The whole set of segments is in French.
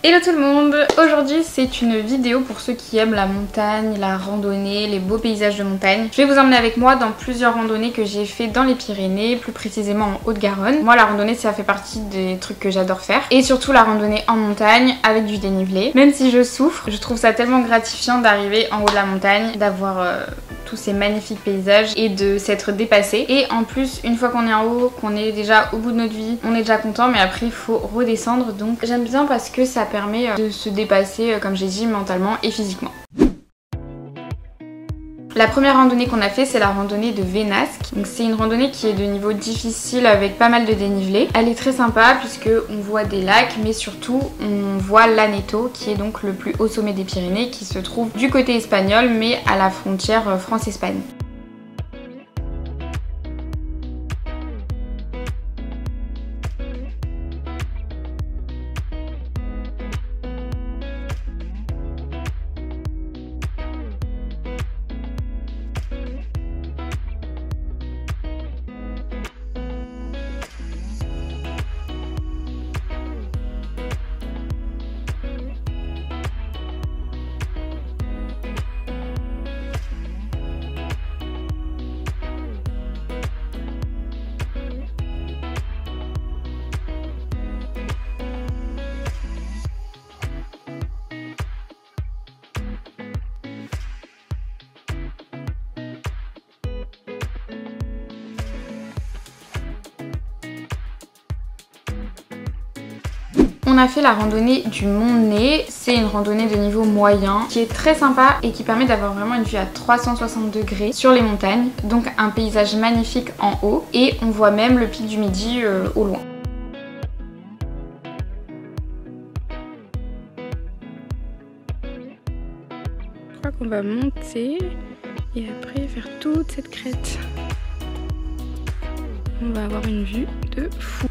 Hello tout le monde, aujourd'hui c'est une vidéo pour ceux qui aiment la montagne, la randonnée, les beaux paysages de montagne. Je vais vous emmener avec moi dans plusieurs randonnées que j'ai fait dans les Pyrénées, plus précisément en Haute-Garonne. Moi la randonnée ça fait partie des trucs que j'adore faire et surtout la randonnée en montagne avec du dénivelé. Même si je souffre, je trouve ça tellement gratifiant d'arriver en haut de la montagne, d'avoir tous ces magnifiques paysages et de s'être dépassé. Et en plus une fois qu'on est en haut, qu'on est déjà au bout de notre vie, on est déjà content, mais après il faut redescendre, donc j'aime bien parce que ça permet de se dépasser, comme j'ai dit, mentalement et physiquement. La première randonnée qu'on a fait, c'est la randonnée de Vénasque. Donc c'est une randonnée qui est de niveau difficile avec pas mal de dénivelé. Elle est très sympa puisque on voit des lacs, mais surtout on voit l'Aneto qui est donc le plus haut sommet des Pyrénées, qui se trouve du côté espagnol mais à la frontière France-Espagne. On a fait la randonnée du Mont Nez, c'est une randonnée de niveau moyen qui est très sympa et qui permet d'avoir vraiment une vue à 360 degrés sur les montagnes, donc un paysage magnifique en haut et on voit même le pic du Midi au loin. Je crois qu'on va monter et après faire toute cette crête. On va avoir une vue de fou.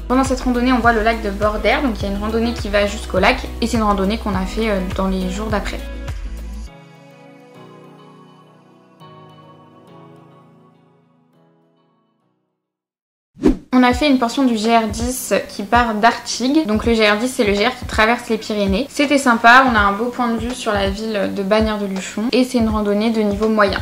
Pendant cette randonnée, on voit le lac de Bordère, donc il y a une randonnée qui va jusqu'au lac et c'est une randonnée qu'on a fait dans les jours d'après. On a fait une portion du GR10 qui part d'Artigues. Donc le GR10 c'est le GR qui traverse les Pyrénées. C'était sympa, on a un beau point de vue sur la ville de Bagnères-de-Luchon et c'est une randonnée de niveau moyen.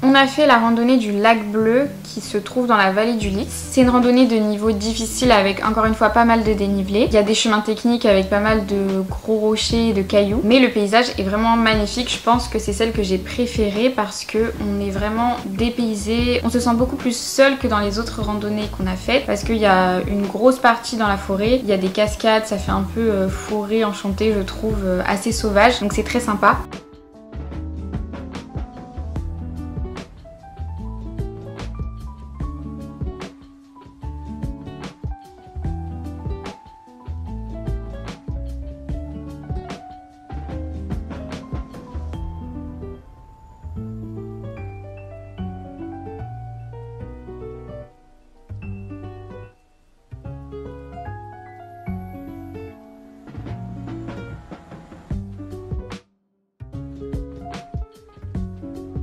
On a fait la randonnée du lac Bleu qui se trouve dans la vallée du Lys. C'est une randonnée de niveau difficile avec encore une fois pas mal de dénivelé. Il y a des chemins techniques avec pas mal de gros rochers et de cailloux. Mais le paysage est vraiment magnifique. Je pense que c'est celle que j'ai préférée parce que on est vraiment dépaysé. On se sent beaucoup plus seul que dans les autres randonnées qu'on a faites parce qu'il y a une grosse partie dans la forêt. Il y a des cascades, ça fait un peu forêt enchantée je trouve, assez sauvage. Donc c'est très sympa.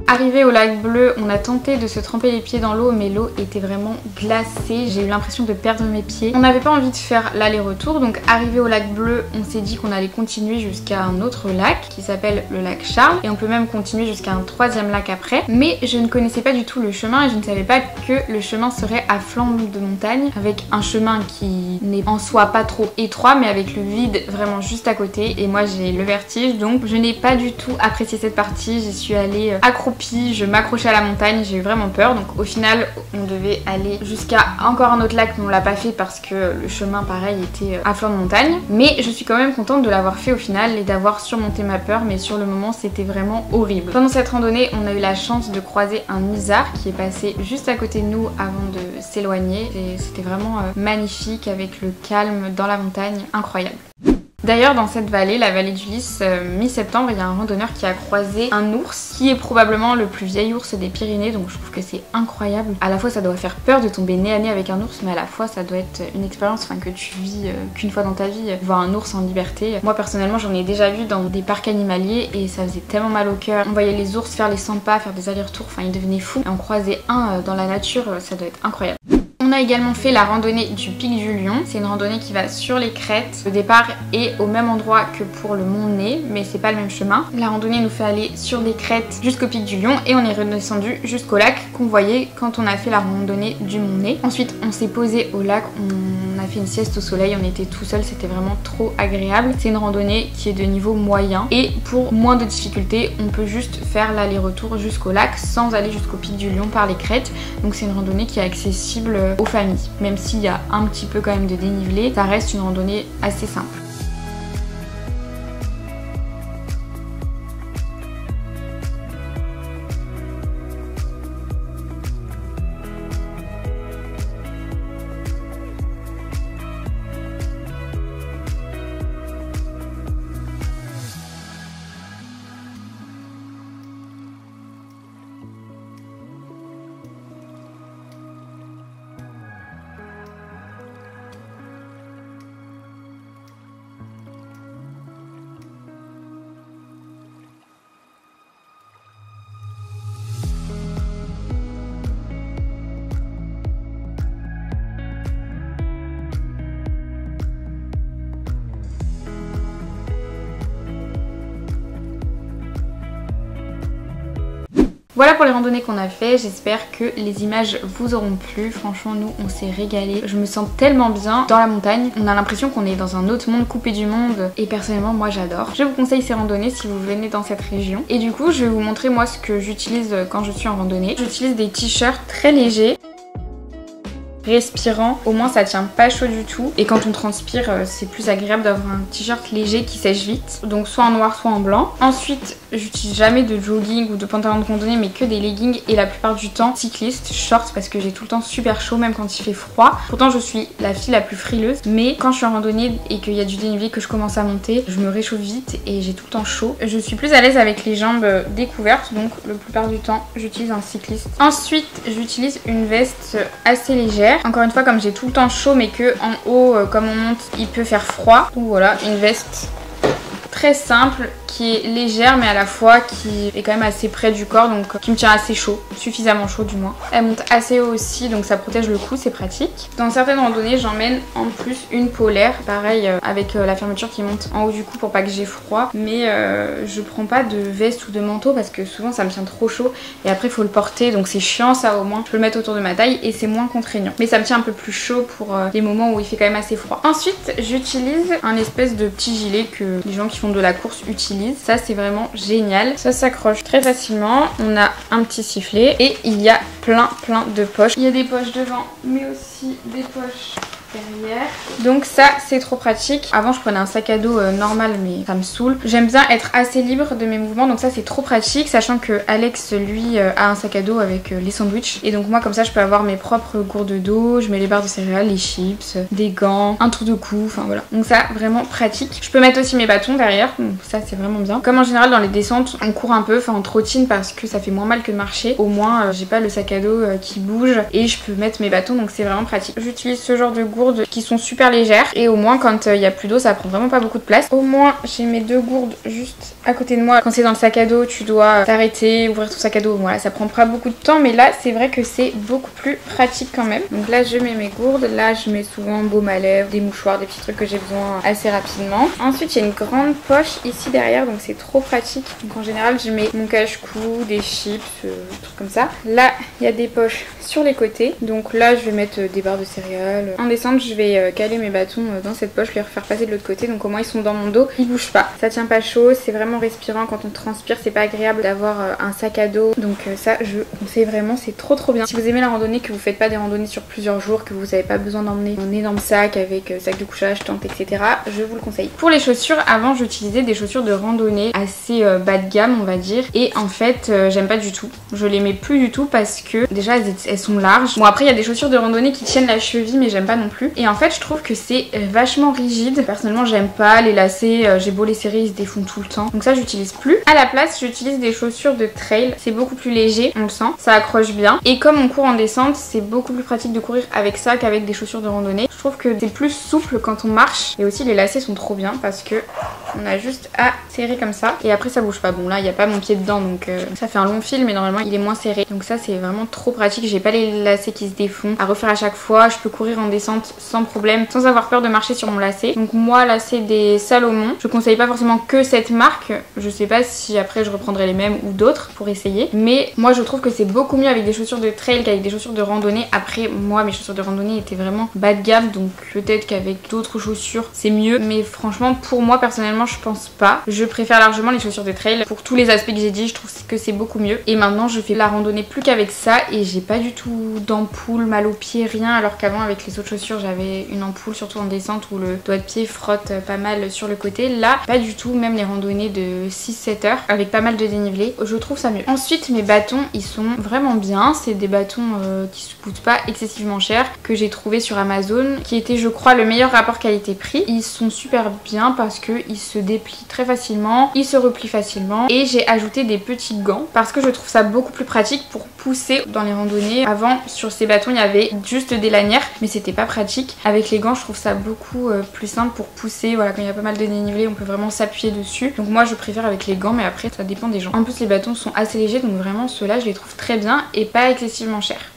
Arrivé au lac Bleu, on a tenté de se tremper les pieds dans l'eau mais l'eau était vraiment glacée, j'ai eu l'impression de perdre mes pieds. On n'avait pas envie de faire l'aller-retour donc arrivé au lac Bleu, on s'est dit qu'on allait continuer jusqu'à un autre lac qui s'appelle le lac Charles et on peut même continuer jusqu'à un troisième lac après. Mais je ne connaissais pas du tout le chemin et je ne savais pas que le chemin serait à flanc de montagne avec un chemin qui n'est en soi pas trop étroit mais avec le vide vraiment juste à côté et moi j'ai le vertige donc je n'ai pas du tout apprécié cette partie, j'y suis allée accroupie. Je m'accrochais à la montagne, j'ai eu vraiment peur donc au final on devait aller jusqu'à encore un autre lac mais on l'a pas fait parce que le chemin pareil était à flanc de montagne mais je suis quand même contente de l'avoir fait au final et d'avoir surmonté ma peur mais sur le moment c'était vraiment horrible. Pendant cette randonnée on a eu la chance de croiser un isard qui est passé juste à côté de nous avant de s'éloigner et c'était vraiment magnifique avec le calme dans la montagne, incroyable. D'ailleurs dans cette vallée, la vallée du Lys, mi-septembre, il y a un randonneur qui a croisé un ours qui est probablement le plus vieil ours des Pyrénées donc je trouve que c'est incroyable. À la fois ça doit faire peur de tomber nez à nez avec un ours mais à la fois ça doit être une expérience que tu vis qu'une fois dans ta vie, voir un ours en liberté. Moi personnellement j'en ai déjà vu dans des parcs animaliers et ça faisait tellement mal au cœur. On voyait les ours faire les 100 pas, faire des allers-retours, enfin ils devenaient fous. Et on croisait un dans la nature, ça doit être incroyable. On a également fait la randonnée du pic du Lion. C'est une randonnée qui va sur les crêtes. Le départ est au même endroit que pour le Mont Nez, mais c'est pas le même chemin. La randonnée nous fait aller sur des crêtes jusqu'au pic du Lion et on est redescendu jusqu'au lac qu'on voyait quand on a fait la randonnée du Mont Nez. Ensuite, on s'est posé au lac, on a fait une sieste au soleil, on était tout seul, c'était vraiment trop agréable. C'est une randonnée qui est de niveau moyen et pour moins de difficultés, on peut juste faire l'aller-retour jusqu'au lac sans aller jusqu'au pic du Lion par les crêtes. Donc c'est une randonnée qui est accessible aux familles. Même s'il y a un petit peu quand même de dénivelé, ça reste une randonnée assez simple. Voilà pour les randonnées qu'on a fait, j'espère que les images vous auront plu. Franchement nous on s'est régalé, je me sens tellement bien dans la montagne, on a l'impression qu'on est dans un autre monde coupé du monde et personnellement moi j'adore. Je vous conseille ces randonnées si vous venez dans cette région. Et du coup je vais vous montrer moi ce que j'utilise quand je suis en randonnée. J'utilise des t-shirts très légers, respirant, au moins ça tient pas chaud du tout et quand on transpire c'est plus agréable d'avoir un t-shirt léger qui sèche vite, donc soit en noir soit en blanc. Ensuite j'utilise jamais de jogging ou de pantalon de randonnée mais que des leggings et la plupart du temps cycliste, shorts parce que j'ai tout le temps super chaud même quand il fait froid. Pourtant je suis la fille la plus frileuse mais quand je suis en randonnée et qu'il y a du dénivelé que je commence à monter, je me réchauffe vite et j'ai tout le temps chaud. Je suis plus à l'aise avec les jambes découvertes donc la plupart du temps j'utilise un cycliste. Ensuite j'utilise une veste assez légère. Encore une fois comme j'ai tout le temps chaud mais que en haut comme on monte il peut faire froid. Donc voilà une veste très simple qui est légère mais à la fois qui est quand même assez près du corps, donc qui me tient assez chaud, suffisamment chaud du moins. Elle monte assez haut aussi, donc ça protège le cou, c'est pratique. Dans certaines randonnées j'emmène en plus une polaire, pareil avec la fermeture qui monte en haut du cou pour pas que j'ai froid, mais je prends pas de veste ou de manteau parce que souvent ça me tient trop chaud et après il faut le porter, donc c'est chiant. Ça au moins je peux le mettre autour de ma taille et c'est moins contraignant, mais ça me tient un peu plus chaud pour les moments où il fait quand même assez froid. Ensuite j'utilise un espèce de petit gilet que les gens qui font de la course utilisent. Ça c'est vraiment génial, ça s'accroche très facilement, on a un petit sifflet et il y a plein de poches. Il y a des poches devant mais aussi des poches derrière, donc ça c'est trop pratique. Avant je prenais un sac à dos normal mais ça me saoule. J'aime bien être assez libre de mes mouvements, donc ça c'est trop pratique, sachant que Alex lui a un sac à dos avec les sandwichs, et donc moi comme ça je peux avoir mes propres gourdes d'eau, je mets les barres de céréales, les chips, des gants, un trou de cou, enfin voilà, donc ça vraiment pratique. Je peux mettre aussi mes bâtons derrière, donc ça c'est vraiment bien. Comme en général dans les descentes on court un peu, enfin on trottine parce que ça fait moins mal que de marcher, au moins j'ai pas le sac à dos qui bouge et je peux mettre mes bâtons, donc c'est vraiment pratique. J'utilise ce genre de gourdes qui sont super légères et au moins quand il y a plus d'eau ça prend vraiment pas beaucoup de place. Au moins j'ai mes deux gourdes juste à côté de moi. Quand c'est dans le sac à dos tu dois t'arrêter, ouvrir ton sac à dos, voilà, ça prend pas beaucoup de temps, mais là c'est vrai que c'est beaucoup plus pratique quand même. Donc là je mets mes gourdes, là je mets souvent baume à lèvres, des mouchoirs, des petits trucs que j'ai besoin assez rapidement. Ensuite il y a une grande poche ici derrière, donc c'est trop pratique. Donc en général je mets mon cache-cou, des chips, des trucs comme ça. Là il y a des poches sur les côtés, donc là je vais mettre des barres de céréales. En descente je vais caler mes bâtons dans cette poche, les refaire passer de l'autre côté, donc au moins ils sont dans mon dos, ils bougent pas, ça tient pas chaud, c'est vraiment respirant. Quand on transpire c'est pas agréable d'avoir un sac à dos, donc ça je conseille vraiment, c'est trop bien. Si vous aimez la randonnée, que vous faites pas des randonnées sur plusieurs jours, que vous avez pas besoin d'emmener un énorme sac avec sac de couchage, tente, etc., je vous le conseille. Pour les chaussures, avant j'utilisais des chaussures de randonnée assez bas de gamme on va dire, et en fait j'aime pas du tout, je les mets plus du tout parce que déjà elles sont larges. Bon après il y a des chaussures de randonnée qui tiennent la cheville mais j'aime pas non plus, et en fait je trouve que c'est vachement rigide. Personnellement j'aime pas les lacets, j'ai beau les serrer ils se défont tout le temps, donc ça j'utilise plus. À la place j'utilise des chaussures de trail, c'est beaucoup plus léger, on le sent, ça accroche bien, et comme on court en descente c'est beaucoup plus pratique de courir avec ça qu'avec des chaussures de randonnée. Je trouve que c'est plus souple quand on marche, et aussi les lacets sont trop bien parce que on a juste à serrer comme ça et après ça bouge pas. Bon là il n'y a pas mon pied dedans donc ça fait un long fil, mais normalement il est moins serré, donc ça c'est vraiment trop pratique. J'ai pas les lacets qui se défont à refaire à chaque fois, je peux courir en descente sans problème, sans avoir peur de marcher sur mon lacet. Donc moi là c'est des Salomon, je conseille pas forcément que cette marque, je sais pas si après je reprendrai les mêmes ou d'autres pour essayer, mais moi je trouve que c'est beaucoup mieux avec des chaussures de trail qu'avec des chaussures de randonnée. Après moi mes chaussures de randonnée étaient vraiment bas de gamme, donc peut-être qu'avec d'autres chaussures c'est mieux, mais franchement pour moi personnellement je pense pas. Je préfère largement les chaussures de trail pour tous les aspects que j'ai dit, je trouve que c'est beaucoup mieux, et maintenant je fais la randonnée plus qu'avec ça et j'ai pas du tout d'ampoule, mal aux pieds, rien, alors qu'avant avec les autres chaussures j'avais une ampoule, surtout en descente où le doigt de pied frotte pas mal sur le côté. Là pas du tout, même les randonnées de 6-7 heures avec pas mal de dénivelé, je trouve ça mieux. Ensuite mes bâtons ils sont vraiment bien, c'est des bâtons qui se coûtent pas excessivement cher, que j'ai trouvé sur Amazon, qui était je crois le meilleur rapport qualité-prix. Ils sont super bien parce que ils se déplient très facilement, ils se replient facilement, et j'ai ajouté des petits gants parce que je trouve ça beaucoup plus pratique pour pousser dans les randonnées. Avant sur ces bâtons il y avait juste des lanières mais c'était pas pratique. Avec les gants je trouve ça beaucoup plus simple pour pousser, voilà, quand il y a pas mal de dénivelé on peut vraiment s'appuyer dessus, donc moi je préfère avec les gants, mais après ça dépend des gens. En plus les bâtons sont assez légers, donc vraiment ceux-là je les trouve très bien et pas excessivement chers.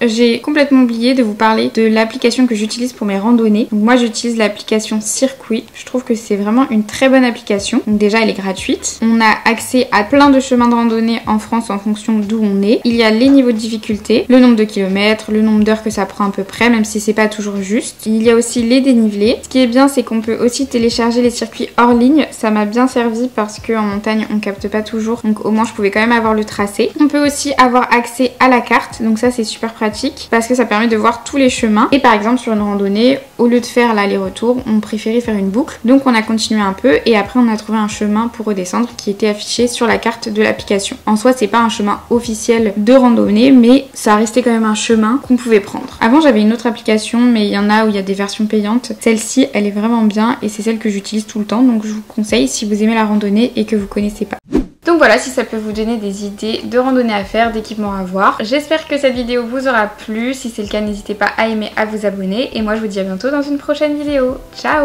J'ai complètement oublié de vous parler de l'application que j'utilise pour mes randonnées. Donc moi j'utilise l'application Circuit. Je trouve que c'est vraiment une très bonne application. Donc déjà elle est gratuite. On a accès à plein de chemins de randonnée en France en fonction d'où on est. Il y a les niveaux de difficulté, le nombre de kilomètres, le nombre d'heures que ça prend à peu près, même si c'est pas toujours juste. Il y a aussi les dénivelés. Ce qui est bien c'est qu'on peut aussi télécharger les circuits hors ligne. Ça m'a bien servi parce qu'en montagne on capte pas toujours. Donc au moins je pouvais quand même avoir le tracé. On peut aussi avoir accès à la carte. Donc ça c'est super pratique parce que ça permet de voir tous les chemins. Et par exemple sur une randonnée, au lieu de faire l'aller-retour, on préférait faire une boucle, donc on a continué un peu et après on a trouvé un chemin pour redescendre qui était affiché sur la carte de l'application. En soi c'est pas un chemin officiel de randonnée, mais ça restait quand même un chemin qu'on pouvait prendre. Avant j'avais une autre application, mais il y en a où il y a des versions payantes. Celle-ci elle est vraiment bien et c'est celle que j'utilise tout le temps, donc je vous conseille si vous aimez la randonnée et que vous connaissez pas. Donc voilà, si ça peut vous donner des idées de randonnée à faire, d'équipements à voir. J'espère que cette vidéo vous aura plu. Si c'est le cas, n'hésitez pas à aimer, à vous abonner. Et moi je vous dis à bientôt dans une prochaine vidéo. Ciao!